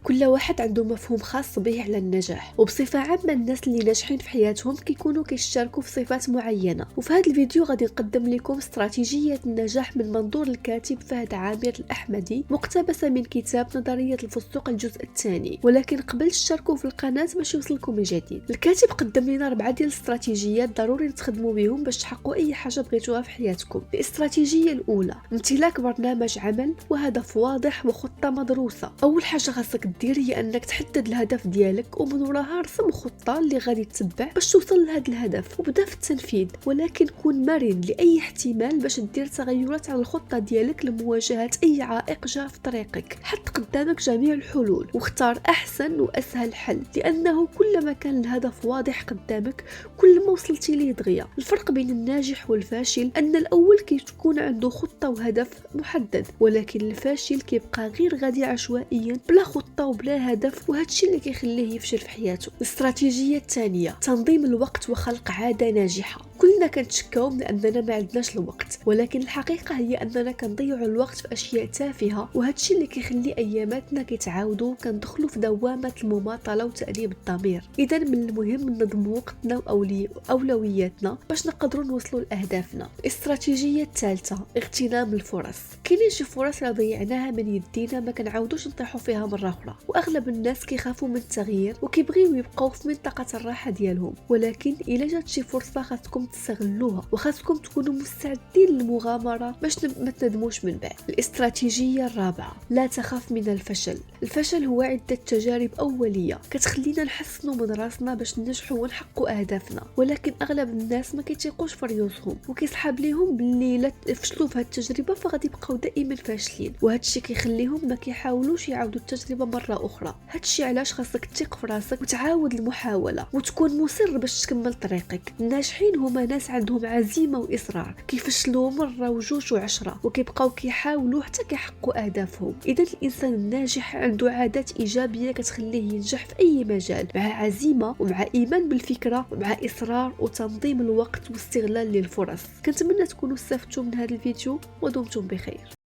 كل واحد عنده مفهوم خاص به على النجاح، وبصفة عامة الناس اللي ناجحين في حياتهم كيكونوا كيشتركوا في صفات معينة. وفي هذا الفيديو غادي نقدم لكم استراتيجية النجاح من منظور الكاتب فهد عامر الأحمدي، مقتبسة من كتاب نظرية الفستق الجزء الثاني. ولكن قبل تشتركوا في القناة باش يوصلكم الجديد. الكاتب قدم لنا 4 ديال الاستراتيجيات ضروري تخدموا بهم باش تحققوا اي حاجة بغيتوها في حياتكم. الاستراتيجية الأولى: امتلاك برنامج عمل وهدف واضح وخطة مدروسة. أول حاجة خاصك دير هي أنك تحدد الهدف ديالك، ومن وراها رسم خطة اللي غادي تتبع باش توصل لهذا الهدف، وبدا في التنفيذ. ولكن كون مرن لأي احتمال باش دير تغيرات على الخطة ديالك لمواجهة أي عائق جاء في طريقك. حط قدامك جميع الحلول واختار أحسن وأسهل حل، لأنه كلما كان الهدف واضح قدامك كل ما وصلتي ليه دغيا. الفرق بين الناجح والفاشل أن الأول كيكون عنده خطة وهدف محدد، ولكن الفاشل كيبقى غير غادي عشوائيا بلا خطة وبلا هدف، وهادشي اللي كيخليه يفشل في حياته. الاستراتيجية الثانية: تنظيم الوقت وخلق عادة ناجحة. كلنا كنتشكاو من أننا ما عندناش الوقت، ولكن الحقيقة هي أننا كنضيعوا الوقت في أشياء تافهة، وهادشي اللي كيخلي أياماتنا كيتعاودوا كندخلوا في دوامة المماطلة وتأنيب الضمير. إذا من المهم ننظموا وقتنا وأولوياتنا باش نقدروا نوصلوا لأهدافنا. الاستراتيجية الثالثة: اغتنام الفرص. كاينين شي فرص راه ضيعناها من يدينا ما كنعاودوش نطيحوا فيها مرة أخرى، وأغلب الناس كيخافوا من التغيير وكيبغيو يبقاو في منطقة الراحة ديالهم. ولكن إلا جات شي فرصة خاصكم تستغلوها، وخاصكم تكونوا مستعدين للمغامرة باش ما تندموش من بعد. الاستراتيجية الرابعة: لا تخاف من الفشل. الفشل هو عدة تجارب أولية كتخلينا نحسنوا من راسنا باش ننجحوا ونحققوا أهدافنا، ولكن أغلب الناس ما كيتيقوش في ريوسهم وكيسحب ليهم باللي لا فشلوا في هاد التجربة فغادي يبقاو دائما فاشلين، وهادشي كيخليهم ما كيحاولوش يعاودوا التجربة مرة أخرى. هادشي علاش خاصك تثق في راسك وتعاود المحاولة وتكون مصر باش تكمل طريقك. الناجحين هما ناس عندهم عزيمة وإصرار، كيفشلوا مرة وجوج وعشرة وكيبقاو كيحاولوا حتى كيحققوا أهدافهم. إذا الإنسان الناجح عنده عادات إيجابية كتخليه ينجح في أي مجال، مع عزيمة ومع إيمان بالفكرة ومع إصرار وتنظيم الوقت واستغلال للفرص. كنتمنى تكونوا استفدتوا من هذا الفيديو ودمتم بخير.